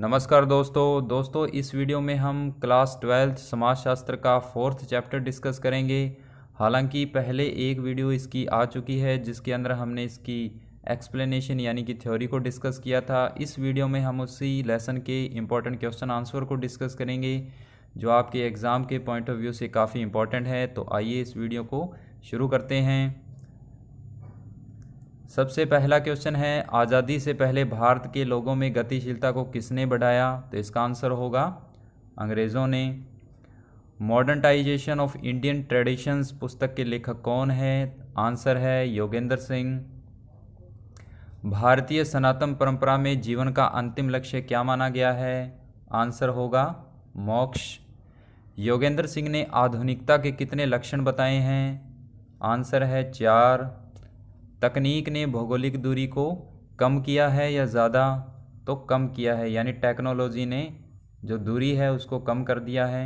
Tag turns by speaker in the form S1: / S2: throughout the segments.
S1: नमस्कार दोस्तों इस वीडियो में हम क्लास 12th समाजशास्त्र का 4th चैप्टर डिस्कस करेंगे। हालांकि पहले एक वीडियो इसकी आ चुकी है जिसके अंदर हमने इसकी एक्सप्लेनेशन यानी कि थ्योरी को डिस्कस किया था। इस वीडियो में हम उसी लेसन के इम्पोर्टेंट क्वेश्चन आंसर को डिस्कस करेंगे जो आपके एग्ज़ाम के पॉइंट ऑफ व्यू से काफ़ी इम्पोर्टेंट है। तो आइए इस वीडियो को शुरू करते हैं। सबसे पहला क्वेश्चन है, आज़ादी से पहले भारत के लोगों में गतिशीलता को किसने बढ़ाया? तो इसका आंसर होगा अंग्रेज़ों ने। मॉडर्नाइजेशन ऑफ इंडियन ट्रेडिशंस पुस्तक के लेखक कौन है? आंसर है योगेंद्र सिंह। भारतीय सनातन परंपरा में जीवन का अंतिम लक्ष्य क्या माना गया है? आंसर होगा मोक्ष। योगेंद्र सिंह ने आधुनिकता के कितने लक्षण बताए हैं? आंसर है 4। तकनीक ने भौगोलिक दूरी को कम किया है या ज़्यादा? तो कम किया है, यानी टेक्नोलॉजी ने जो दूरी है उसको कम कर दिया है।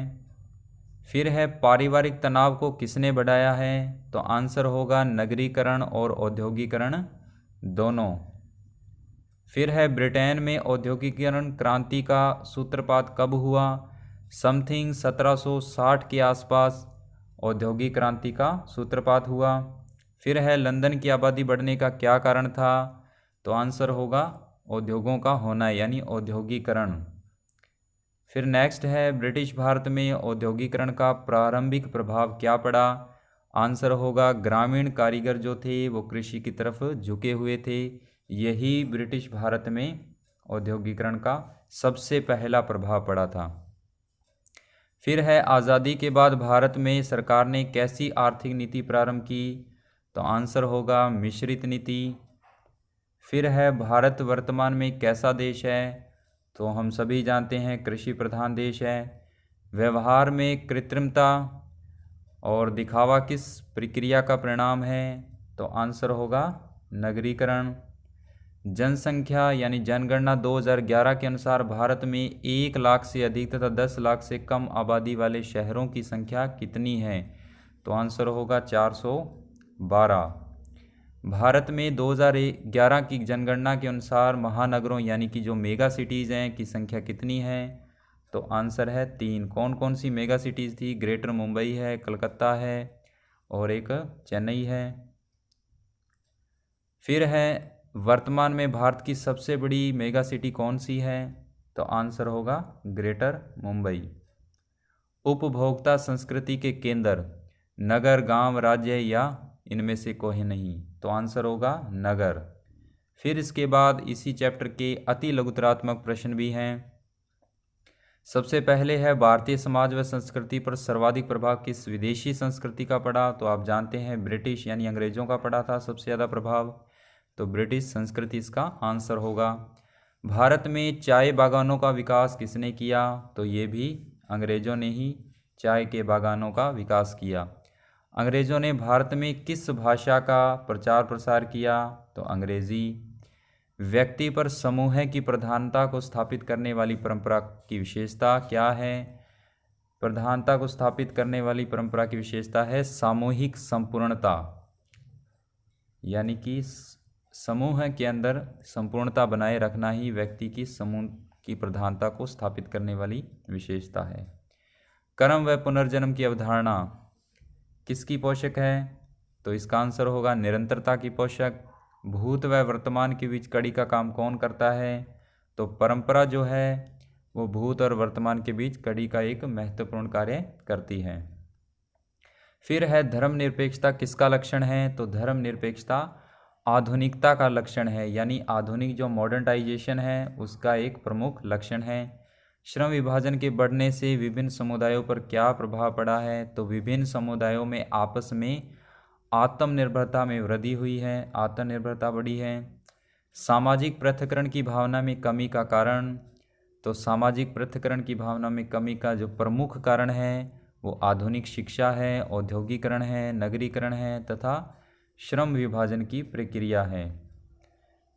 S1: फिर है पारिवारिक तनाव को किसने बढ़ाया है? तो आंसर होगा नगरीकरण और औद्योगिकरण दोनों। फिर है ब्रिटेन में औद्योगिकरण क्रांति का सूत्रपात कब हुआ? समथिंग 1760 के आसपास औद्योगिक क्रांति का सूत्रपात हुआ। फिर है लंदन की आबादी बढ़ने का क्या कारण था? तो आंसर होगा उद्योगों का होना यानी औद्योगिकरण। फिर नेक्स्ट है ब्रिटिश भारत में औद्योगिकरण का प्रारंभिक प्रभाव क्या पड़ा? आंसर होगा ग्रामीण कारीगर जो थे वो कृषि की तरफ झुके हुए थे। यही ब्रिटिश भारत में औद्योगिकरण का सबसे पहला प्रभाव पड़ा था। फिर है आज़ादी के बाद भारत में सरकार ने कैसी आर्थिक नीति प्रारंभ की? तो आंसर होगा मिश्रित नीति। फिर है भारत वर्तमान में कैसा देश है? तो हम सभी जानते हैं कृषि प्रधान देश है। व्यवहार में कृत्रिमता और दिखावा किस प्रक्रिया का परिणाम है? तो आंसर होगा नगरीकरण। जनसंख्या यानी जनगणना 2011 के अनुसार भारत में 1 लाख से अधिक तथा 10 लाख से कम आबादी वाले शहरों की संख्या कितनी है? तो आंसर होगा 412। भारत में 2011 की जनगणना के अनुसार महानगरों यानी कि जो मेगा सिटीज़ हैं की संख्या कितनी है? तो आंसर है 3। कौन कौन सी मेगा सिटीज़ थी? ग्रेटर मुंबई है, कलकत्ता है और एक चेन्नई है। फिर है वर्तमान में भारत की सबसे बड़ी मेगा सिटी कौन सी है? तो आंसर होगा ग्रेटर मुंबई। उपभोक्ता संस्कृति के केंद्र नगर, गांव, राज्य या इनमें से कोई नहीं? तो आंसर होगा नगर। फिर इसके बाद इसी चैप्टर के अति लघुतरात्मक प्रश्न भी हैं। सबसे पहले है भारतीय समाज व संस्कृति पर सर्वाधिक प्रभाव किस विदेशी संस्कृति का पड़ा? तो आप जानते हैं ब्रिटिश यानी अंग्रेज़ों का पड़ा था सबसे ज़्यादा प्रभाव, तो ब्रिटिश संस्कृति इसका आंसर होगा। भारत में चाय बागानों का विकास किसने किया? तो ये भी अंग्रेज़ों ने ही चाय के बागानों का विकास किया। अंग्रेज़ों ने भारत में किस भाषा का प्रचार प्रसार किया? तो अंग्रेज़ी। व्यक्ति पर समूह की प्रधानता को स्थापित करने वाली परंपरा की विशेषता क्या है? प्रधानता को स्थापित करने वाली परंपरा की विशेषता है सामूहिक संपूर्णता, यानी कि समूह के अंदर संपूर्णता बनाए रखना ही व्यक्ति की समूह की प्रधानता को स्थापित करने वाली विशेषता है। कर्म व पुनर्जन्म की अवधारणा किसकी पोषक है? तो इसका आंसर होगा निरंतरता की पोषक। भूत व वर्तमान के बीच कड़ी का काम कौन करता है? तो परंपरा जो है वो भूत और वर्तमान के बीच कड़ी का एक महत्वपूर्ण कार्य करती है। फिर है धर्मनिरपेक्षता किसका लक्षण है? तो धर्मनिरपेक्षता आधुनिकता का लक्षण है, यानी आधुनिक जो मॉडर्नाइजेशन है उसका एक प्रमुख लक्षण है। श्रम विभाजन के बढ़ने से विभिन्न समुदायों पर क्या प्रभाव पड़ा है? तो विभिन्न समुदायों में आपस में आत्मनिर्भरता में वृद्धि हुई है, आत्मनिर्भरता बढ़ी है। सामाजिक पृथक्करण की भावना में कमी का कारण? तो सामाजिक पृथक्करण की भावना में कमी का जो प्रमुख कारण है वो आधुनिक शिक्षा है, औद्योगिकरण है, नगरीकरण है तथा श्रम विभाजन की प्रक्रिया है।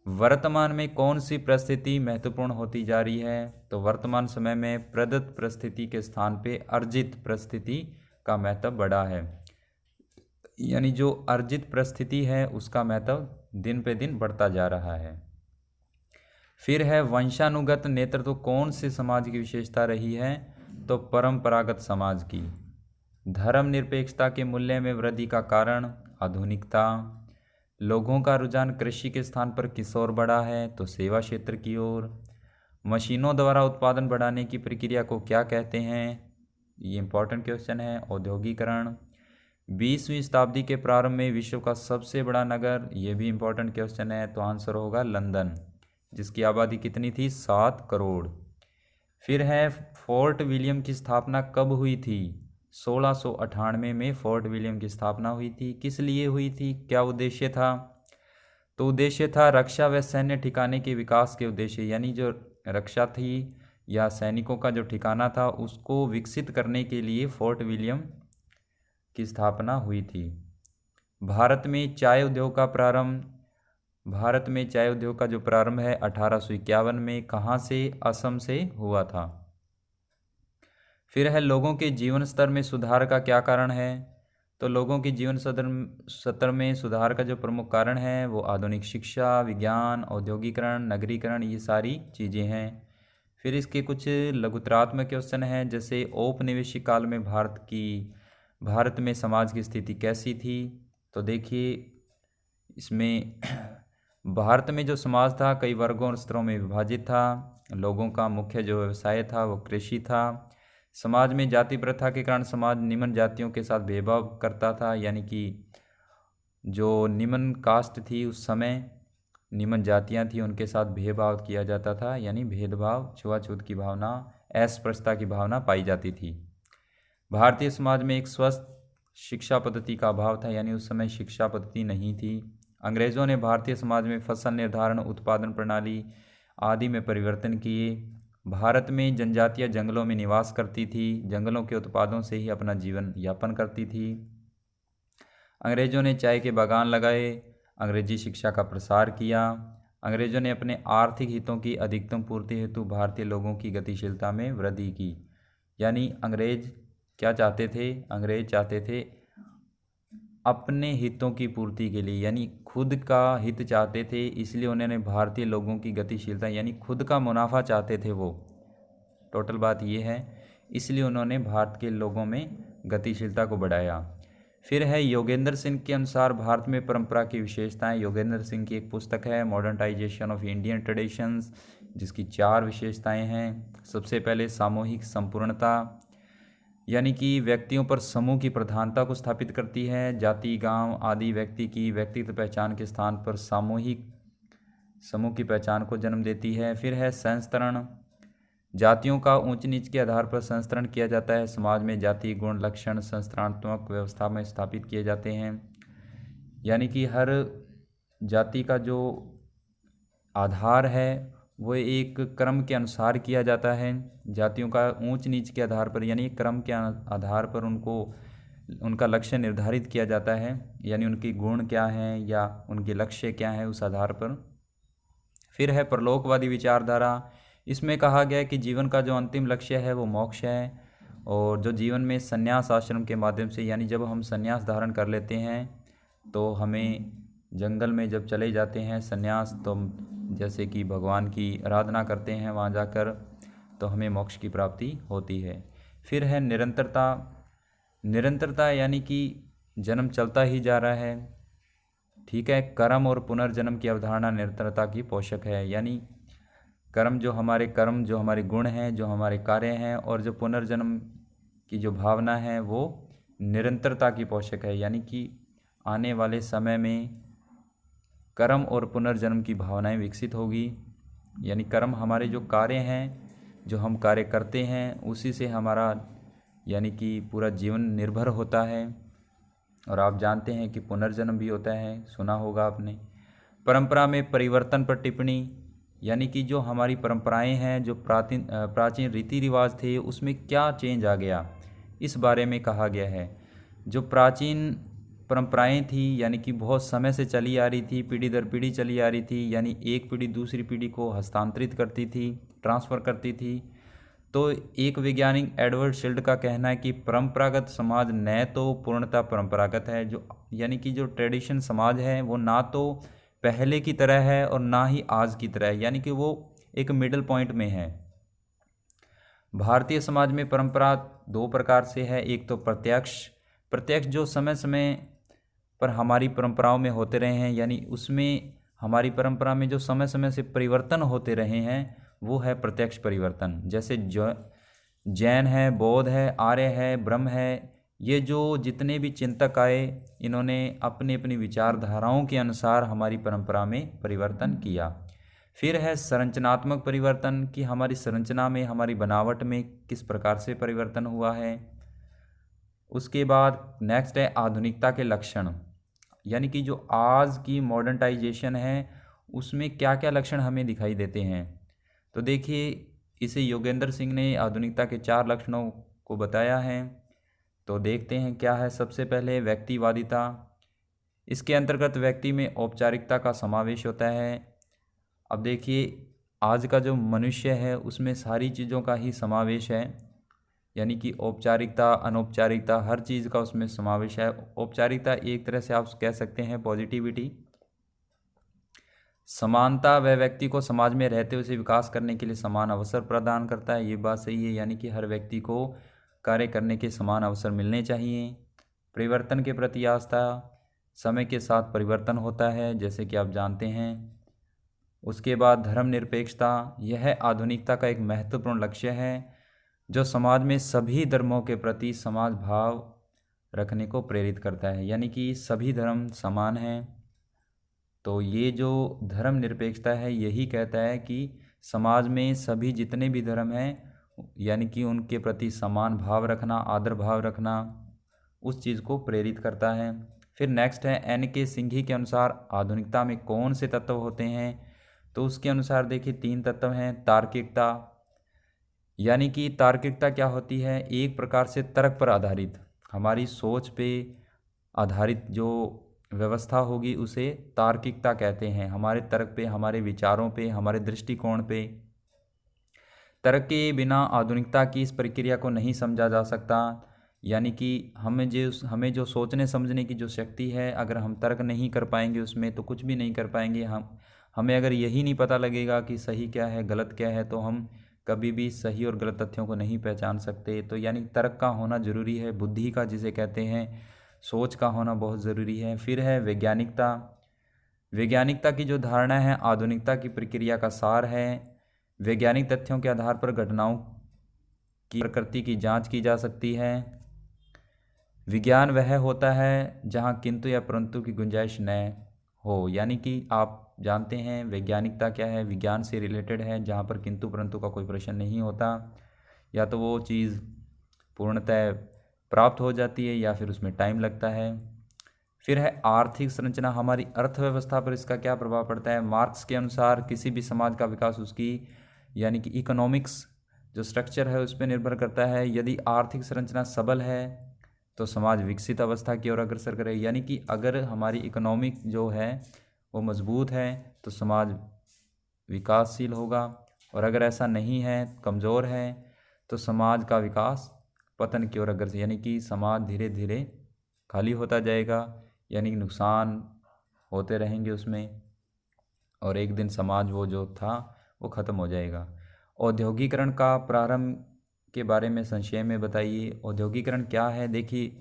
S1: वर्तमान में कौन सी परिस्थिति महत्वपूर्ण होती जा रही है? तो वर्तमान समय में प्रदत्त परिस्थिति के स्थान पे अर्जित परिस्थिति का महत्व बढ़ा है, यानी जो अर्जित परिस्थिति है उसका महत्व दिन पे दिन बढ़ता जा रहा है। फिर है वंशानुगत नेतृत्व कौन से समाज की विशेषता रही है, तो परंपरागत समाज की। धर्मनिरपेक्षता के मूल्य में वृद्धि का कारण आधुनिकता। लोगों का रुझान कृषि के स्थान पर किस ओर बढ़ा है, तो सेवा क्षेत्र की ओर। मशीनों द्वारा उत्पादन बढ़ाने की प्रक्रिया को क्या कहते हैं, ये इंपॉर्टेंट क्वेश्चन है, औद्योगिकरण। 20वीं शताब्दी के प्रारंभ में विश्व का सबसे बड़ा नगर, ये भी इंपॉर्टेंट क्वेश्चन है, तो आंसर होगा लंदन, जिसकी आबादी कितनी थी, 7 करोड़। फिर है फोर्ट विलियम की स्थापना कब हुई थी, 1698 में फोर्ट विलियम की स्थापना हुई थी। किस लिए हुई थी, क्या उद्देश्य था, तो उद्देश्य था रक्षा व सैन्य ठिकाने के विकास के उद्देश्य, यानी जो रक्षा थी या सैनिकों का जो ठिकाना था उसको विकसित करने के लिए फोर्ट विलियम की स्थापना हुई थी। भारत में चाय उद्योग का प्रारंभ, भारत में चाय उद्योग का जो प्रारंभ है 1851 में कहाँ से, असम से हुआ था। फिर है लोगों के जीवन स्तर में सुधार का क्या कारण है, तो लोगों के जीवन स्तर में सुधार का जो प्रमुख कारण है वो आधुनिक शिक्षा, विज्ञान, औद्योगिकरण, नगरीकरण, ये सारी चीज़ें हैं। फिर इसके कुछ लघुतरात्मक क्वेश्चन हैं, जैसे औपनिवेशिक काल में भारत में समाज की स्थिति कैसी थी, तो देखिए इसमें भारत में जो समाज था कई वर्गों और स्तरों में विभाजित था। लोगों का मुख्य जो व्यवसाय था वो कृषि था। समाज में जाति प्रथा के कारण समाज निम्न जातियों के साथ भेदभाव करता था, यानी कि जो निम्न कास्ट थी उस समय, निम्न जातियां थी, उनके साथ भेदभाव किया जाता था, यानी भेदभाव, छुआछूत की भावना, अस्पृश्यता की भावना पाई जाती थी। भारतीय समाज में एक स्वस्थ शिक्षा पद्धति का अभाव था, यानी उस समय शिक्षा पद्धति नहीं थी। अंग्रेज़ों ने भारतीय समाज में फसल निर्धारण, उत्पादन प्रणाली आदि में परिवर्तन किए। भारत में जनजातियां जंगलों में निवास करती थी, जंगलों के उत्पादों से ही अपना जीवन यापन करती थी। अंग्रेज़ों ने चाय के बागान लगाए, अंग्रेजी शिक्षा का प्रसार किया। अंग्रेज़ों ने अपने आर्थिक हितों की अधिकतम पूर्ति हेतु भारतीय लोगों की गतिशीलता में वृद्धि की, यानी अंग्रेज क्या चाहते थे, अंग्रेज चाहते थे अपने हितों की पूर्ति के लिए, यानी खुद का हित चाहते थे, इसलिए उन्होंने भारतीय लोगों की गतिशीलता यानी खुद का मुनाफा चाहते थे वो, टोटल बात ये है, इसलिए उन्होंने भारत के लोगों में गतिशीलता को बढ़ाया। फिर है योगेंद्र सिंह के अनुसार भारत में परंपरा की विशेषताएं। योगेंद्र सिंह की एक पुस्तक है मॉडर्नाइजेशन ऑफ इंडियन ट्रेडिशंस, जिसकी 4 विशेषताएं हैं। सबसे पहले सामूहिक संपूर्णता, यानी कि व्यक्तियों पर समूह की प्रधानता को स्थापित करती है। जाति, गांव आदि व्यक्ति की व्यक्तिगत पहचान के स्थान पर सामूहिक समूह की पहचान को जन्म देती है। फिर है संस्तरण, जातियों का ऊंच नीच के आधार पर संस्तरण किया जाता है। समाज में जाति गुण लक्षण संस्तरणात्मक व्यवस्था में स्थापित किए जाते हैं, यानी कि हर जाति का जो आधार है वो एक क्रम के अनुसार किया जाता है। जातियों का ऊंच नीच के आधार पर, यानी क्रम के आधार पर उनका लक्ष्य निर्धारित किया जाता है, यानी उनके गुण क्या हैं या उनके लक्ष्य क्या हैं उस आधार पर। फिर है परलोकवादी विचारधारा, इसमें कहा गया है कि जीवन का जो अंतिम लक्ष्य है वो मोक्ष है, और जो जीवन में संन्यास आश्रम के माध्यम से, यानी जब हम संन्यास धारण कर लेते हैं तो हमें जंगल में जब चले जाते हैं संन्यास, तो जैसे कि भगवान की आराधना करते हैं वहाँ जाकर, तो हमें मोक्ष की प्राप्ति होती है। फिर है निरंतरता, निरंतरता यानी कि जन्म चलता ही जा रहा है, ठीक है। कर्म और पुनर्जन्म की अवधारणा निरंतरता की पोषक है, यानी कर्म जो हमारे गुण हैं, जो हमारे कार्य हैं, और जो पुनर्जन्म की जो भावना है वो निरंतरता की पोषक है, यानी कि आने वाले समय में कर्म और पुनर्जन्म की भावनाएं विकसित होगी। यानी कर्म हमारे जो कार्य हैं, जो हम कार्य करते हैं, उसी से हमारा यानी कि पूरा जीवन निर्भर होता है। और आप जानते हैं कि पुनर्जन्म भी होता है, सुना होगा आपने। परंपरा में परिवर्तन पर टिप्पणी, यानी कि जो हमारी परंपराएं हैं, जो प्राचीन रीति रिवाज थे, उसमें क्या चेंज आ गया, इस बारे में कहा गया है। जो प्राचीन परंपराएं थी, यानी कि बहुत समय से चली आ रही थी, पीढ़ी दर पीढ़ी चली आ रही थी, यानी एक पीढ़ी दूसरी पीढ़ी को हस्तांतरित करती थी, ट्रांसफ़र करती थी। तो एक वैज्ञानिक एडवर्ड शिल्ड का कहना है कि परंपरागत समाज न तो पूर्णतः परंपरागत है, जो यानी कि जो ट्रेडिशन समाज है वो ना तो पहले की तरह है और ना ही आज की तरह है, यानी कि वो एक मिडल पॉइंट में है। भारतीय समाज में परंपरा दो प्रकार से है, एक तो प्रत्यक्ष जो समय समय पर हमारी परंपराओं में होते रहे हैं, यानी उसमें हमारी परंपरा में जो समय समय से परिवर्तन होते रहे हैं वो है प्रत्यक्ष परिवर्तन। जैसे जो जैन है, बौद्ध है, आर्य है, ब्रह्म है, ये जो जितने भी चिंतक आए इन्होंने अपनी अपनी विचारधाराओं के अनुसार हमारी परंपरा में परिवर्तन किया। फिर है संरचनात्मक परिवर्तन कि हमारी संरचना में, हमारी बनावट में किस प्रकार से परिवर्तन हुआ है। उसके बाद नेक्स्ट है आधुनिकता के लक्षण, यानी कि जो आज की मॉडर्नाइजेशन है उसमें क्या क्या लक्षण हमें दिखाई देते हैं। तो देखिए, इसे योगेंद्र सिंह ने आधुनिकता के 4 लक्षणों को बताया है। तो देखते हैं क्या है। सबसे पहले व्यक्तिवादिता, इसके अंतर्गत व्यक्ति में औपचारिकता का समावेश होता है। अब देखिए, आज का जो मनुष्य है उसमें सारी चीज़ों का ही समावेश है, यानी कि औपचारिकता, अनौपचारिकता, हर चीज़ का उसमें समावेश है। औपचारिकता एक तरह से आप कह सकते हैं पॉजिटिविटी। समानता, वह व्यक्ति को समाज में रहते हुए विकास करने के लिए समान अवसर प्रदान करता है, ये बात सही है, यानी कि हर व्यक्ति को कार्य करने के समान अवसर मिलने चाहिए। परिवर्तन के प्रति आस्था, समय के साथ परिवर्तन होता है जैसे कि आप जानते हैं। उसके बाद धर्मनिरपेक्षता, यह आधुनिकता का एक महत्वपूर्ण लक्ष्य है जो समाज में सभी धर्मों के प्रति समाज भाव रखने को प्रेरित करता है, यानी कि सभी धर्म समान हैं। तो ये जो धर्मनिरपेक्षता है यही कहता है कि समाज में सभी जितने भी धर्म हैं यानी कि उनके प्रति समान भाव रखना, आदर भाव रखना, उस चीज़ को प्रेरित करता है। फिर नेक्स्ट है एन.के. सिंघी के अनुसार आधुनिकता में कौन से तत्व होते हैं। तो उसके अनुसार देखिए 3 तत्व हैं। तार्किकता, यानी कि तार्किकता क्या होती है, एक प्रकार से तर्क पर आधारित, हमारी सोच पे आधारित जो व्यवस्था होगी उसे तार्किकता कहते हैं। हमारे तर्क पे, हमारे विचारों पे, हमारे दृष्टिकोण पे। तर्क के बिना आधुनिकता की इस प्रक्रिया को नहीं समझा जा सकता, यानी कि हमें जो सोचने समझने की जो शक्ति है, अगर हम तर्क नहीं कर पाएंगे उसमें तो कुछ भी नहीं कर पाएंगे। हमें अगर यही नहीं पता लगेगा कि सही क्या है गलत क्या है तो हम कभी भी सही और गलत तथ्यों को नहीं पहचान सकते। तो यानी तर्क का होना ज़रूरी है, बुद्धि का जिसे कहते हैं, सोच का होना बहुत ज़रूरी है। फिर है वैज्ञानिकता। वैज्ञानिकता की जो धारणा है आधुनिकता की प्रक्रिया का सार है। वैज्ञानिक तथ्यों के आधार पर घटनाओं की प्रकृति की जांच की जा सकती है। विज्ञान वह होता है जहां किंतु या परंतु की गुंजाइश न हो, यानी कि आप जानते हैं वैज्ञानिकता क्या है, विज्ञान से रिलेटेड है, जहां पर किंतु परंतु का कोई प्रश्न नहीं होता, या तो वो चीज़ पूर्णतः प्राप्त हो जाती है या फिर उसमें टाइम लगता है। फिर है आर्थिक संरचना, हमारी अर्थव्यवस्था पर इसका क्या प्रभाव पड़ता है। मार्क्स के अनुसार किसी भी समाज का विकास उसकी यानी कि इकोनॉमिक्स जो स्ट्रक्चर है उस पर निर्भर करता है। यदि आर्थिक संरचना सबल है तो समाज विकसित अवस्था की ओर अग्रसर करे, यानी कि अगर हमारी इकोनॉमिक जो है वो मजबूत है तो समाज विकासशील होगा, और अगर ऐसा नहीं है, कमज़ोर है, तो समाज का विकास पतन की ओर अग्रसर, यानी कि समाज धीरे धीरे खाली होता जाएगा, यानी कि नुकसान होते रहेंगे उसमें, और एक दिन समाज वो जो था वो ख़त्म हो जाएगा। औद्योगिकरण का प्रारंभ के बारे में संक्षेप में बताइए। औद्योगिकरण क्या है। देखिए,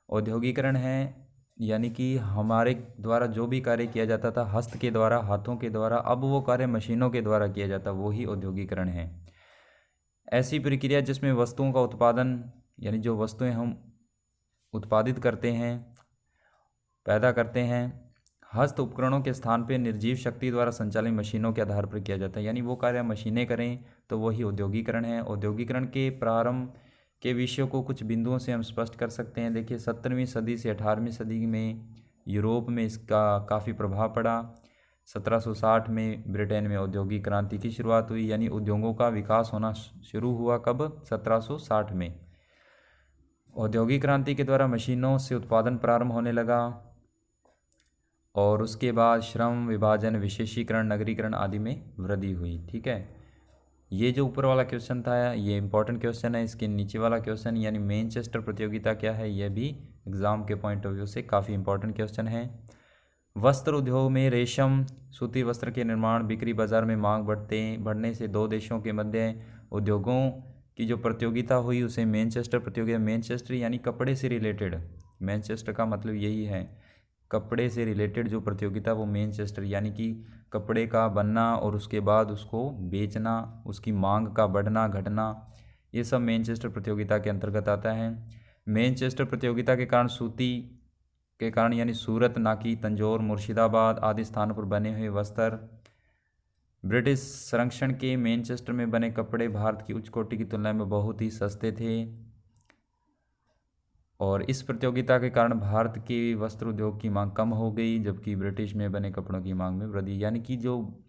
S1: औद्योगिकरण है यानी कि हमारे द्वारा जो भी कार्य किया जाता था हस्त के द्वारा, हाथों के द्वारा, अब वो कार्य मशीनों के द्वारा किया जाता, वो ही औद्योगिकरण है। ऐसी प्रक्रिया जिसमें वस्तुओं का उत्पादन, यानी जो वस्तुएं हम उत्पादित करते हैं, पैदा करते हैं, हस्त उपकरणों के स्थान पर निर्जीव शक्ति द्वारा संचालित मशीनों के आधार पर किया जाता है, यानी वो कार्य मशीनें करें तो वही औद्योगिकरण है। औद्योगिकरण के प्रारंभ के विषयों को कुछ बिंदुओं से हम स्पष्ट कर सकते हैं। देखिए, 17वीं सदी से 18वीं सदी में यूरोप में इसका काफ़ी प्रभाव पड़ा। 1760 में ब्रिटेन में औद्योगिक क्रांति की शुरुआत हुई, यानी उद्योगों का विकास होना शुरू हुआ कब, 1760 में। औद्योगिक क्रांति के द्वारा मशीनों से उत्पादन प्रारंभ होने लगा, और उसके बाद श्रम विभाजन, विशेषीकरण, नगरीकरण आदि में वृद्धि हुई। ठीक है, ये जो ऊपर वाला क्वेश्चन था ये इंपॉर्टेंट क्वेश्चन है। इसके नीचे वाला क्वेश्चन यानी मैनचेस्टर प्रतियोगिता क्या है, यह भी एग्ज़ाम के पॉइंट ऑफ व्यू से काफ़ी इंपॉर्टेंट क्वेश्चन है। वस्त्र उद्योग में रेशम सूती वस्त्र के निर्माण बिक्री बाजार में मांग बढ़ने से दो देशों के मध्य उद्योगों की जो प्रतियोगिता हुई उसे मैनचेस्टर प्रतियोगिता, मैनचेस्टर यानी कपड़े से रिलेटेड, मैनचेस्टर का मतलब यही है, कपड़े से रिलेटेड जो प्रतियोगिता वो मैनचेस्टर, यानी कि कपड़े का बनना और उसके बाद उसको बेचना, उसकी मांग का बढ़ना घटना, ये सब मैनचेस्टर प्रतियोगिता के अंतर्गत आता है। मैनचेस्टर प्रतियोगिता के कारण सूती के कारण यानी सूरत, नाकी, तंजौर, मुर्शिदाबाद आदि स्थानों पर बने हुए वस्त्र ब्रिटिश संरक्षण के मैनचेस्टर में बने कपड़े भारत की उच्च कोटि की तुलना में बहुत ही सस्ते थे और इस प्रतियोगिता के कारण भारत के वस्त्र उद्योग की मांग कम हो गई जबकि ब्रिटिश में बने कपड़ों की मांग में वृद्धि, यानी कि जो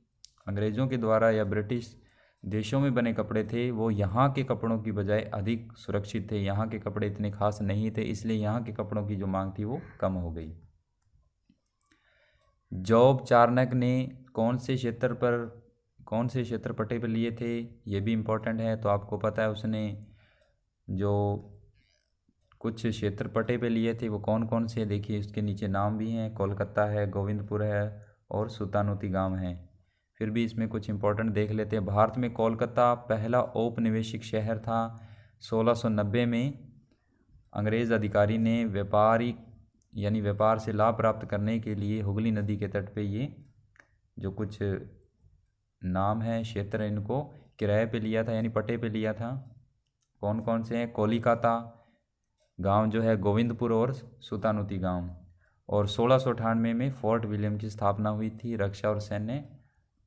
S1: अंग्रेज़ों के द्वारा या ब्रिटिश देशों में बने कपड़े थे वो यहाँ के कपड़ों की बजाय अधिक सुरक्षित थे, यहाँ के कपड़े इतने खास नहीं थे, इसलिए यहाँ के कपड़ों की जो मांग थी वो कम हो गई। जॉब चार्नक ने कौन से क्षेत्र पट्टे पर लिए थे, ये भी इम्पोर्टेंट है। तो आपको पता है उसने जो कुछ क्षेत्र पट्टे पे लिए थे वो कौन कौन से, देखिए उसके नीचे नाम भी हैं, कोलकाता है, गोविंदपुर है और सुल्तानोती गांव है। फिर भी इसमें कुछ इंपॉर्टेंट देख लेते हैं। भारत में कोलकाता पहला औपनिवेशिक शहर था। 1690 में अंग्रेज़ अधिकारी ने व्यापार से लाभ प्राप्त करने के लिए हुगली नदी के तट पे ये जो कुछ नाम है क्षेत्र इनको किराए पे लिया था यानी पट्टे पे लिया था। कौन कौन से हैं, कोलिकाता गांव जो है, गोविंदपुर और सुल्तानोती गांव। और 1698 में फोर्ट विलियम की स्थापना हुई थी रक्षा और सैन्य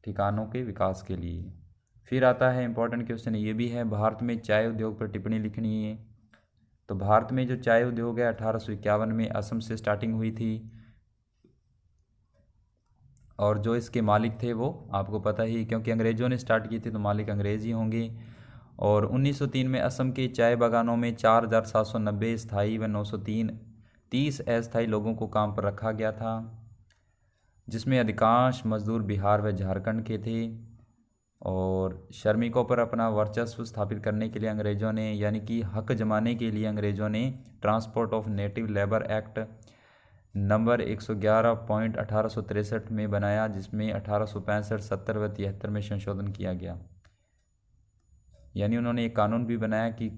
S1: ठिकानों के विकास के लिए। फिर आता है इंपॉर्टेंट क्वेश्चन ये भी है, भारत में चाय उद्योग पर टिप्पणी लिखनी है। तो भारत में जो चाय उद्योग है 1851 में असम से स्टार्टिंग हुई थी और जो इसके मालिक थे वो आपको पता ही, क्योंकि अंग्रेज़ों ने स्टार्ट की थी तो मालिक अंग्रेज़ ही होंगे। और 1903 में असम के चाय बागानों में 4790 स्थायी व 930 अस्थायी लोगों को काम पर रखा गया था, जिसमें अधिकांश मजदूर बिहार व झारखंड के थे। और श्रमिकों पर अपना वर्चस्व स्थापित करने के लिए अंग्रेज़ों ने यानी कि हक जमाने के लिए अंग्रेज़ों ने transport of native labour act number 111.1863 में बनाया, जिसमें 1865, 70 व 73 में संशोधन किया गया। यानी उन्होंने एक कानून भी बनाया कि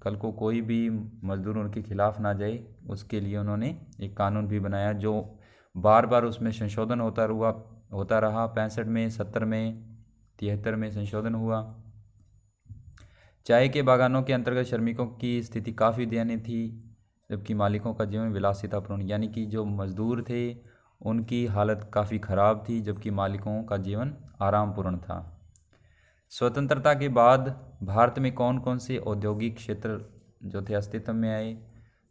S1: कल को कोई भी मजदूर उनके खिलाफ ना जाए, उसके लिए उन्होंने एक कानून भी बनाया जो बार बार उसमें संशोधन होता रहा। 65 में, 70 में, 73 में संशोधन हुआ। चाय के बागानों के अंतर्गत श्रमिकों की स्थिति काफ़ी दयनीय थी जबकि मालिकों का जीवन विलासितापूर्ण, यानी कि जो मजदूर थे उनकी हालत काफ़ी ख़राब थी जबकि मालिकों का जीवन आरामपूर्ण था। स्वतंत्रता के बाद भारत में कौन कौन से औद्योगिक क्षेत्र जो थे अस्तित्व में आए,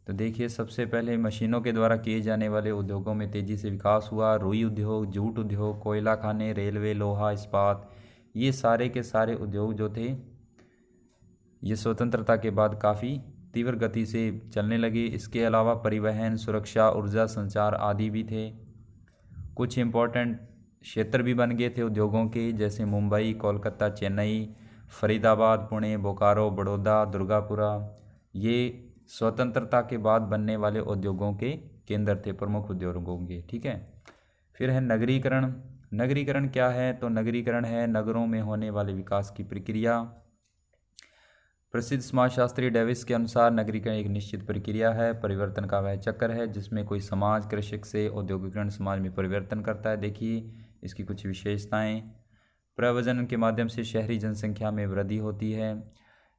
S1: तो देखिए सबसे पहले मशीनों के द्वारा किए जाने वाले उद्योगों में तेज़ी से विकास हुआ। रुई उद्योग, जूट उद्योग, कोयला खाने, रेलवे, लोहा इस्पात, ये सारे के सारे उद्योग जो थे ये स्वतंत्रता के बाद काफ़ी तीव्र गति से चलने लगे। इसके अलावा परिवहन, सुरक्षा, ऊर्जा, संचार आदि भी थे। कुछ इम्पोर्टेंट क्षेत्र भी बन गए थे उद्योगों के, जैसे मुंबई, कोलकाता, चेन्नई, फरीदाबाद, पुणे, बोकारो, बड़ौदा, दुर्गापुरा, ये स्वतंत्रता के बाद बनने वाले उद्योगों के केंद्र थे, प्रमुख उद्योगों के। ठीक है। फिर है नगरीकरण। नगरीकरण क्या है, तो नगरीकरण है नगरों में होने वाले विकास की प्रक्रिया। प्रसिद्ध समाजशास्त्री डेविस के अनुसार नगरीकरण एक निश्चित प्रक्रिया है, परिवर्तन का वह चक्र है जिसमें कोई समाज कृषक से औद्योगिकरण समाज में परिवर्तन करता है। देखिए इसकी कुछ विशेषताएं। प्रव्रजन के माध्यम से शहरी जनसंख्या में वृद्धि होती है,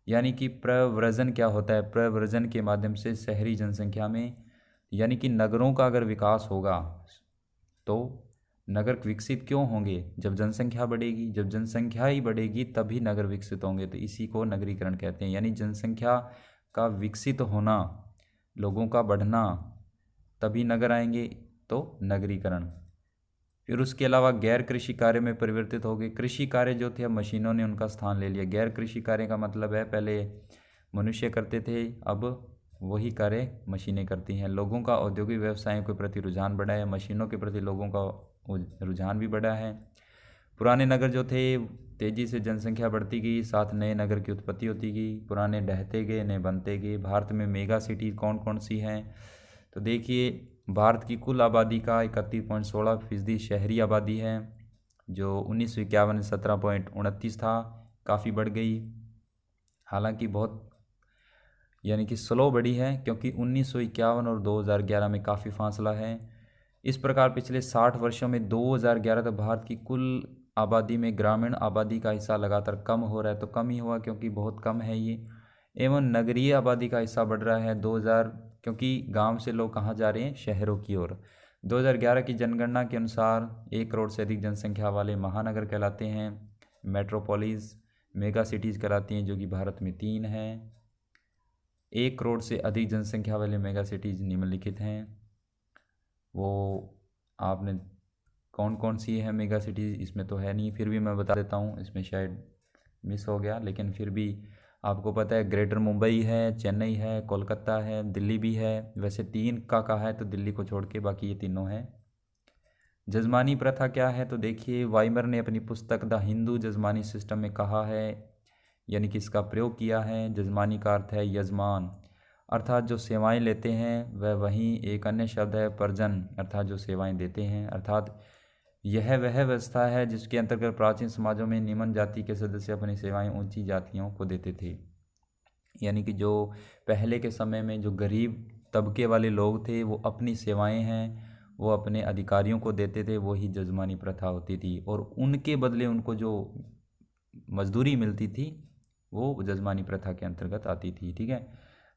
S1: यानी कि प्रव्रजन क्या होता है, प्रव्रजन के माध्यम से शहरी जनसंख्या में, यानी कि नगरों का अगर विकास होगा तो नगर विकसित क्यों होंगे, जब जनसंख्या बढ़ेगी, जब जनसंख्या ही बढ़ेगी तभी नगर विकसित होंगे, तो इसी को नगरीकरण कहते हैं। यानी जनसंख्या का विकसित होना, लोगों का बढ़ना, तभी नगर आएंगे, तो नगरीकरण। फिर उसके अलावा गैर कृषि कार्य में परिवर्तित हो गए। कृषि कार्य जो थे अब मशीनों ने उनका स्थान ले लिया। गैर कृषि कार्य का मतलब है पहले मनुष्य करते थे, अब वही कार्य मशीनें करती हैं। लोगों का औद्योगिक व्यवसायों के प्रति रुझान बढ़ा है, मशीनों के प्रति लोगों का रुझान भी बढ़ा है। पुराने नगर जो थे तेज़ी से जनसंख्या बढ़ती गई, साथ नए नगर की उत्पत्ति होती गई, पुराने ढहते गए, नए बनते गए। भारत में मेगा सिटी कौन कौन सी हैं, तो देखिए भारत की कुल आबादी का 31.16% शहरी आबादी है, जो 1951 में 17.29 था, काफ़ी बढ़ गई। हालांकि बहुत यानी कि स्लो बढ़ी है, क्योंकि 1951 और 2011 में काफ़ी फासला है। इस प्रकार पिछले 60 वर्षों में 2011 तक भारत की कुल आबादी में ग्रामीण आबादी का हिस्सा लगातार कम हो रहा है, तो कम ही हुआ क्योंकि बहुत कम है ये। एवं नगरीय आबादी का हिस्सा बढ़ रहा है 2000, क्योंकि गांव से लोग कहाँ जा रहे हैं, शहरों की ओर। 2011 की जनगणना के अनुसार 1 करोड़ से अधिक जनसंख्या वाले महानगर कहलाते हैं, मेट्रोपोलिस मेगा सिटीज़ कहलाती हैं, जो कि भारत में 3 हैं। 1 करोड़ से अधिक जनसंख्या वाले मेगा सिटीज़ निम्नलिखित हैं। वो आपने कौन कौन सी है मेगा सिटीज़, इसमें तो है नहीं, फिर भी मैं बता देता हूँ, इसमें शायद मिस हो गया, लेकिन फिर भी आपको पता है, ग्रेटर मुंबई है, चेन्नई है, कोलकाता है, दिल्ली भी है। वैसे 3 का कहा है तो दिल्ली को छोड़ के बाकी ये तीनों हैं। जजमानी प्रथा क्या है, तो देखिए वाइमर ने अपनी पुस्तक द हिंदू जजमानी सिस्टम में कहा है, यानी कि इसका प्रयोग किया है। जजमानी का अर्थ है यजमान, अर्थात जो सेवाएं लेते हैं। वहीं एक अन्य शब्द है परजन, अर्थात जो सेवाएं देते हैं। अर्थात यह वह व्यवस्था है जिसके अंतर्गत प्राचीन समाजों में निम्न जाति के सदस्य अपनी सेवाएं ऊंची जातियों को देते थे। यानी कि जो पहले के समय में जो गरीब तबके वाले लोग थे, वो अपनी सेवाएं हैं वो अपने अधिकारियों को देते थे, वही जजमानी प्रथा होती थी। और उनके बदले उनको जो मजदूरी मिलती थी वो जजमानी प्रथा के अंतर्गत आती थी, ठीक है।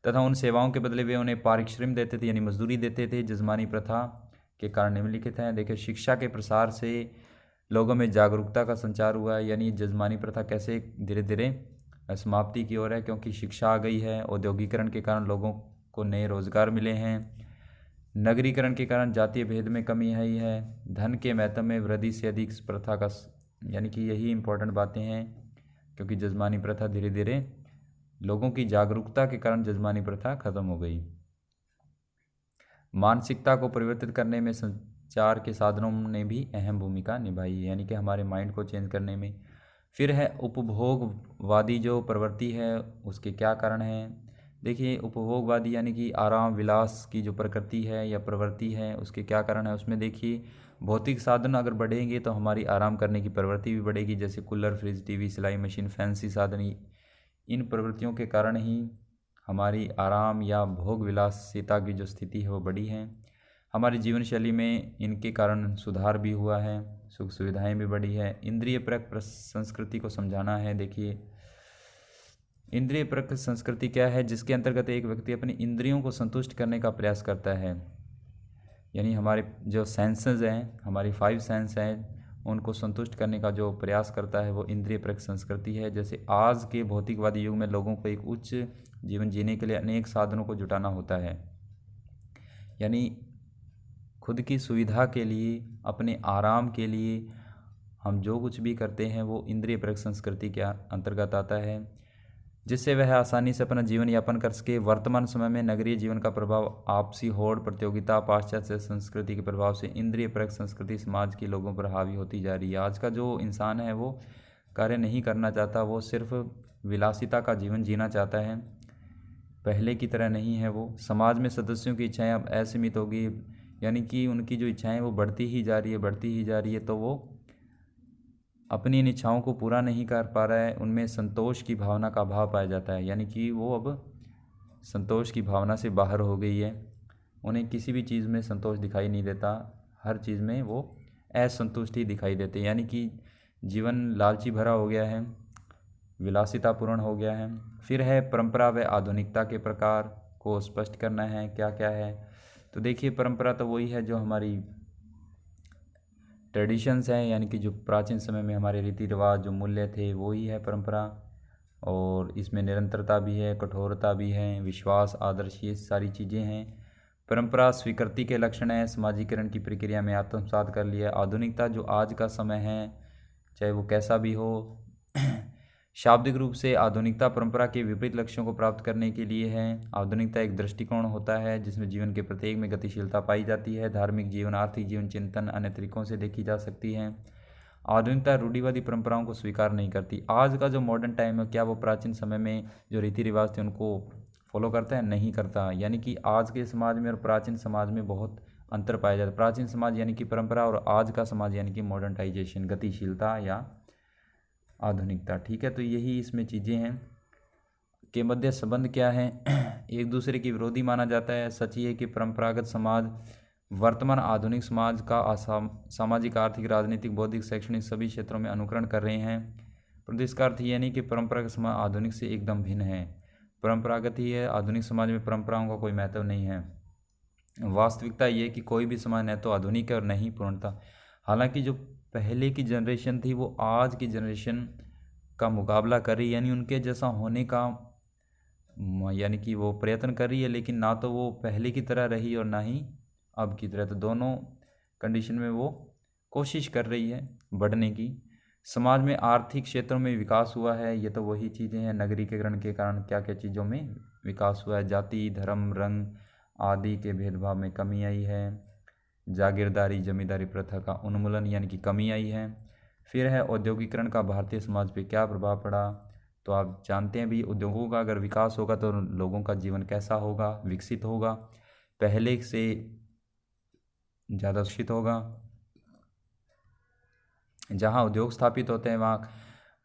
S1: तथा उन सेवाओं के बदले वे उन्हें पारिश्रम देते थे, यानी मजदूरी देते थे। जजमानी प्रथा के कारण निम्नलिखित हैं। देखिए, शिक्षा के प्रसार से लोगों में जागरूकता का संचार हुआ है, यानी जजमानी प्रथा कैसे धीरे धीरे समाप्ति की ओर है, क्योंकि शिक्षा आ गई है। औद्योगिकरण के कारण लोगों को नए रोजगार मिले हैं। नगरीकरण के कारण जातीय भेद में कमी आई है। धन के महत्व में वृद्धि से अधिक प्रथा का, यानी कि यही इंपॉर्टेंट बातें हैं, क्योंकि जजमानी प्रथा धीरे धीरे लोगों की जागरूकता के कारण जजमानी प्रथा खत्म हो गई। मानसिकता को परिवर्तित करने में संचार के साधनों ने भी अहम भूमिका निभाई है, यानी कि हमारे माइंड को चेंज करने में। फिर है उपभोगवादी जो प्रवृत्ति है, उसके क्या कारण हैं। देखिए, उपभोगवादी यानी कि आराम विलास की जो प्रकृति है या प्रवृत्ति है, उसके क्या कारण है। उसमें देखिए, भौतिक साधन अगर बढ़ेंगे तो हमारी आराम करने की प्रवृत्ति भी बढ़ेगी, जैसे कूलर, फ्रिज, टीवी, सिलाई मशीन, फैंसी साधन। इन प्रवृत्तियों के कारण ही हमारी आराम या भोग विलासिता की जो स्थिति है वो बढ़ी है। हमारी जीवन शैली में इनके कारण सुधार भी हुआ है, सुख सुविधाएं भी बढ़ी है। इंद्रिय परक संस्कृति को समझाना है। देखिए, इंद्रिय परक संस्कृति क्या है, जिसके अंतर्गत एक व्यक्ति अपनी इंद्रियों को संतुष्ट करने का प्रयास करता है, यानी हमारे जो सेंसेस हैं, हमारी 5 सेंस हैं, उनको संतुष्ट करने का जो प्रयास करता है वो इंद्रिय परक संस्कृति है। जैसे आज के भौतिकवादी युग में लोगों को एक उच्च जीवन जीने के लिए अनेक साधनों को जुटाना होता है, यानी खुद की सुविधा के लिए, अपने आराम के लिए हम जो कुछ भी करते हैं वो इंद्रिय परक संस्कृति के अंतर्गत आता है, जिससे वह आसानी से अपना जीवन यापन कर सके। वर्तमान समय में नगरीय जीवन का प्रभाव, आपसी होड़, प्रतियोगिता, पाश्चात्य संस्कृति के प्रभाव से इंद्रिय परक संस्कृति समाज के लोगों पर हावी होती जा रही है। आज का जो इंसान है वो कार्य नहीं करना चाहता, वो सिर्फ विलासिता का जीवन जीना चाहता है, पहले की तरह नहीं है वो। समाज में सदस्यों की इच्छाएं अब असीमित हो गई, यानी कि उनकी जो इच्छाएं वो बढ़ती ही जा रही है, बढ़ती ही जा रही है, तो वो अपनी इन इच्छाओं को पूरा नहीं कर पा रहा है। उनमें संतोष की भावना का अभाव पाया जाता है, यानी कि वो अब संतोष की भावना से बाहर हो गई है। उन्हें किसी भी चीज़ में संतोष दिखाई नहीं देता, हर चीज़ में वो असंतुष्टि दिखाई देते हैं, यानी कि जीवन लालची भरा हो गया है, विलासितापूर्ण हो गया है। फिर है परंपरा व आधुनिकता के प्रकार को स्पष्ट करना है, क्या क्या है। तो देखिए, परंपरा तो वही है जो हमारी ट्रेडिशंस हैं, यानी कि जो प्राचीन समय में हमारे रीति रिवाज जो मूल्य थे वही है परंपरा। और इसमें निरंतरता भी है, कठोरता भी है, विश्वास, आदर्श, ये सारी चीज़ें हैं। परंपरा स्वीकृति के लक्षण है, समाजीकरण की प्रक्रिया में आत्मसात कर लिया। आधुनिकता जो आज का समय है, चाहे वो कैसा भी हो, शाब्दिक रूप से आधुनिकता परंपरा के विपरीत लक्ष्यों को प्राप्त करने के लिए है। आधुनिकता एक दृष्टिकोण होता है जिसमें जीवन के प्रत्येक में गतिशीलता पाई जाती है। धार्मिक जीवन, आर्थिक जीवन, चिंतन अन्य तरीकों से देखी जा सकती है। आधुनिकता रूढ़िवादी परंपराओं को स्वीकार नहीं करती। आज का जो मॉडर्न टाइम है, क्या वो प्राचीन समय में जो रीति रिवाज थे उनको फॉलो करता है? नहीं करता। यानी कि आज के समाज में और प्राचीन समाज में बहुत अंतर पाया जाता है। प्राचीन समाज यानी कि परंपरा, और आज का समाज यानी कि मॉडर्नाइजेशन, गतिशीलता या आधुनिकता। ठीक है, तो यही इसमें चीज़ें हैं। के मध्य संबंध क्या है? एक दूसरे के विरोधी माना जाता है। सच ये है कि परंपरागत समाज वर्तमान आधुनिक समाज का सामाजिक, आर्थिक, राजनीतिक, बौद्धिक, शैक्षणिक सभी क्षेत्रों में अनुकरण कर रहे हैं। परंतु इसका अर्थ यह नहीं कि परंपरागत समाज आधुनिक से एकदम भिन्न है। परंपरागत ही है, आधुनिक समाज में परंपराओं का कोई महत्व नहीं है। वास्तविकता ये कि कोई भी समाज न तो आधुनिक है और न ही पूर्णता। हालांकि जो पहले की जनरेशन थी वो आज की जनरेशन का मुकाबला कर रही है, यानी उनके जैसा होने का यानी कि वो प्रयत्न कर रही है, लेकिन ना तो वो पहले की तरह रही और ना ही अब की तरह। तो दोनों कंडीशन में वो कोशिश कर रही है बढ़ने की। समाज में आर्थिक क्षेत्रों में विकास हुआ है, ये तो वही चीज़ें हैं। नगरीकरण के कारण क्या क्या चीज़ों में विकास हुआ है? जाति, धर्म, रंग आदि के भेदभाव में कमी आई है। जागीरदारी, जमींदारी प्रथा का उन्मूलन यानी कि कमी आई है। फिर है औद्योगिकरण का भारतीय समाज पे क्या प्रभाव पड़ा? तो आप जानते हैं भी, उद्योगों का अगर विकास होगा तो लोगों का जीवन कैसा होगा? विकसित होगा, पहले से ज़्यादा विकसित होगा। जहाँ उद्योग स्थापित होते हैं वहाँ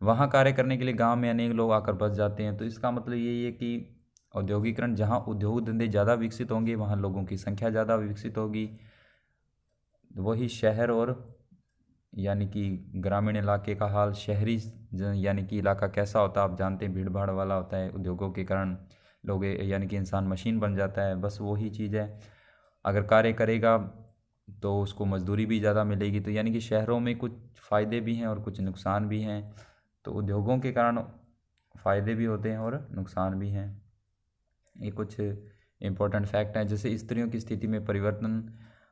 S1: वहाँ कार्य करने के लिए गांव में अनेक लोग आकर बस जाते हैं। तो इसका मतलब यही है कि औद्योगिकरण, जहाँ उद्योग धंधे ज़्यादा विकसित होंगे वहाँ लोगों की संख्या ज़्यादा विकसित होगी। वही शहर और यानी कि ग्रामीण इलाके का हाल, शहरी यानी कि इलाका कैसा होता है आप जानते हैं, भीड़ भाड़ वाला होता है। उद्योगों के कारण लोग यानी कि इंसान मशीन बन जाता है। बस वही चीज़ है, अगर कार्य करेगा तो उसको मजदूरी भी ज़्यादा मिलेगी। तो यानी कि शहरों में कुछ फ़ायदे भी हैं और कुछ नुकसान भी हैं। तो उद्योगों के कारण फ़ायदे भी होते हैं और नुकसान भी हैं। ये कुछ इम्पोर्टेंट फैक्ट हैं। जैसे स्त्रियों की स्थिति में परिवर्तन,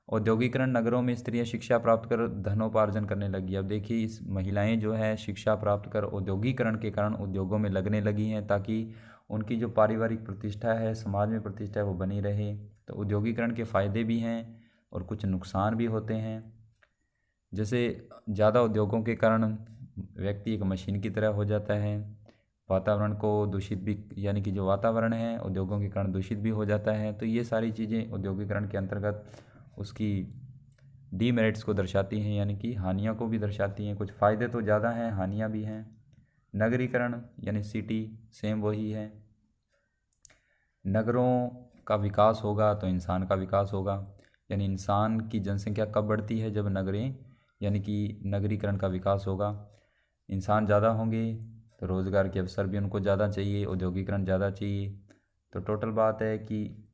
S1: औद्योगिकरण, नगरों में स्त्रियां शिक्षा प्राप्त कर धनोपार्जन करने लगी। अब देखिए, इस महिलाएं जो है शिक्षा प्राप्त कर औद्योगिकरण के कारण उद्योगों में लगने लगी हैं, ताकि उनकी जो पारिवारिक प्रतिष्ठा है, समाज में प्रतिष्ठा है, वो बनी रहे। तो औद्योगिकरण के फ़ायदे भी हैं और कुछ नुकसान भी होते हैं। जैसे ज़्यादा उद्योगों के कारण व्यक्ति एक मशीन की तरह हो जाता है। वातावरण को दूषित भी, यानी कि जो वातावरण है उद्योगों के कारण दूषित भी हो जाता है। तो ये सारी चीज़ें औद्योगिकरण के अंतर्गत उसकी डीमेरिट्स को दर्शाती हैं, यानी कि हानियों को भी दर्शाती हैं। कुछ फ़ायदे तो ज़्यादा हैं, हानियाँ भी हैं। नगरीकरण यानी सिटी, सेम वही है। नगरों का विकास होगा तो इंसान का विकास होगा, यानी इंसान की जनसंख्या कब बढ़ती है? जब नगरें यानी कि नगरीकरण का विकास होगा। इंसान ज़्यादा होंगे तो रोज़गार के अवसर भी उनको ज़्यादा चाहिए, औद्योगिकरण ज़्यादा चाहिए। तो टोटल बात है कि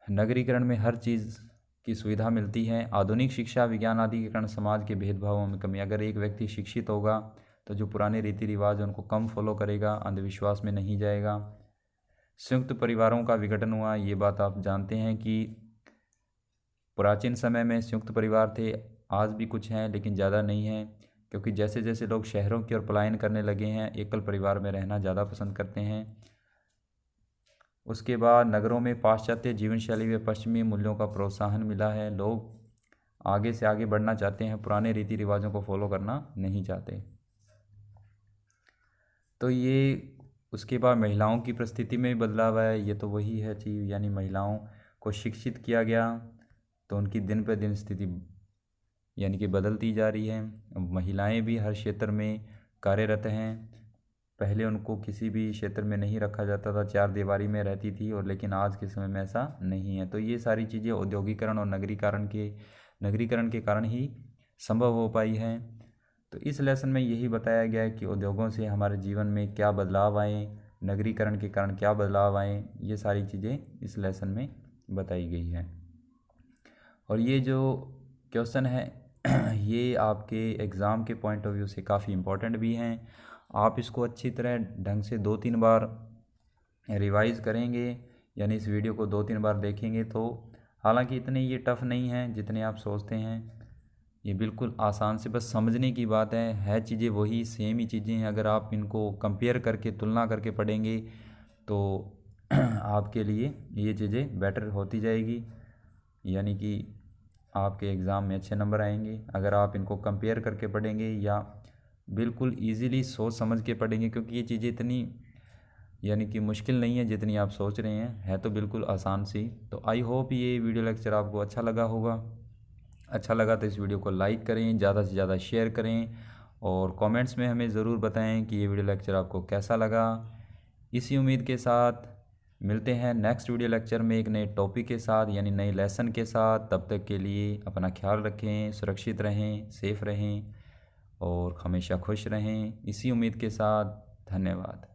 S1: नगरीकरण में हर चीज़ की सुविधा मिलती है। आधुनिक शिक्षा, विज्ञान आदि के कारण समाज के भेदभावों में कमी। अगर एक व्यक्ति शिक्षित होगा तो जो पुराने रीति रिवाज हैं उनको कम फॉलो करेगा, अंधविश्वास में नहीं जाएगा। संयुक्त परिवारों का विघटन हुआ, ये बात आप जानते हैं कि प्राचीन समय में संयुक्त परिवार थे, आज भी कुछ हैं लेकिन ज़्यादा नहीं हैं, क्योंकि जैसे जैसे लोग शहरों की ओर पलायन करने लगे हैं, एकल परिवार में रहना ज़्यादा पसंद करते हैं। उसके बाद नगरों में पाश्चात्य जीवन शैली व पश्चिमी मूल्यों का प्रोत्साहन मिला है। लोग आगे से आगे बढ़ना चाहते हैं, पुराने रीति रिवाजों को फॉलो करना नहीं चाहते। तो ये उसके बाद महिलाओं की परिस्थिति में भी बदलाव आया। ये तो वही है चीज़, यानी महिलाओं को शिक्षित किया गया तो उनकी दिन पर दिन स्थिति यानी कि बदलती जा रही है। महिलाएं भी हर क्षेत्र में कार्यरत हैं। पहले उनको किसी भी क्षेत्र में नहीं रखा जाता था, चार दीवारी में रहती थी, और लेकिन आज के समय में ऐसा नहीं है। तो ये सारी चीज़ें औद्योगिकरण और नगरीकरण के कारण ही संभव हो पाई हैं। तो इस लेसन में यही बताया गया है कि उद्योगों से हमारे जीवन में क्या बदलाव आए, नगरीकरण के कारण क्या बदलाव आए, ये सारी चीज़ें इस लेसन में बताई गई हैं। और ये जो क्वेश्चन है ये आपके एग्ज़ाम के पॉइंट ऑफ व्यू से काफ़ी इम्पोर्टेंट भी हैं। आप इसको अच्छी तरह ढंग से 2-3 बार रिवाइज़ करेंगे, यानी इस वीडियो को 2-3 बार देखेंगे तो, हालांकि इतने ये टफ़ नहीं हैं जितने आप सोचते हैं। ये बिल्कुल आसान से बस समझने की बात है चीज़ें वही सेम ही चीज़ें हैं। अगर आप इनको कंपेयर करके, तुलना करके पढ़ेंगे तो आपके लिए ये चीज़ें बेटर होती जाएगी, यानी कि आपके एग्ज़ाम में अच्छे नंबर आएंगे। अगर आप इनको कंपेयर करके पढ़ेंगे या बिल्कुल इजीली सोच समझ के पढ़ेंगे, क्योंकि ये चीज़ें इतनी यानी कि मुश्किल नहीं है जितनी आप सोच रहे हैं, है तो बिल्कुल आसान सी। तो आई होप ये वीडियो लेक्चर आपको अच्छा लगा होगा। अच्छा लगा तो इस वीडियो को लाइक करें, ज़्यादा से ज़्यादा शेयर करें और कमेंट्स में हमें ज़रूर बताएं कि ये वीडियो लेक्चर आपको कैसा लगा। इसी उम्मीद के साथ मिलते हैं नेक्स्ट वीडियो लेक्चर में एक नए टॉपिक के साथ, यानी नए लेसन के साथ। तब तक के लिए अपना ख्याल रखें, सुरक्षित रहें, सेफ रहें और हमेशा खुश रहें। इसी उम्मीद के साथ धन्यवाद।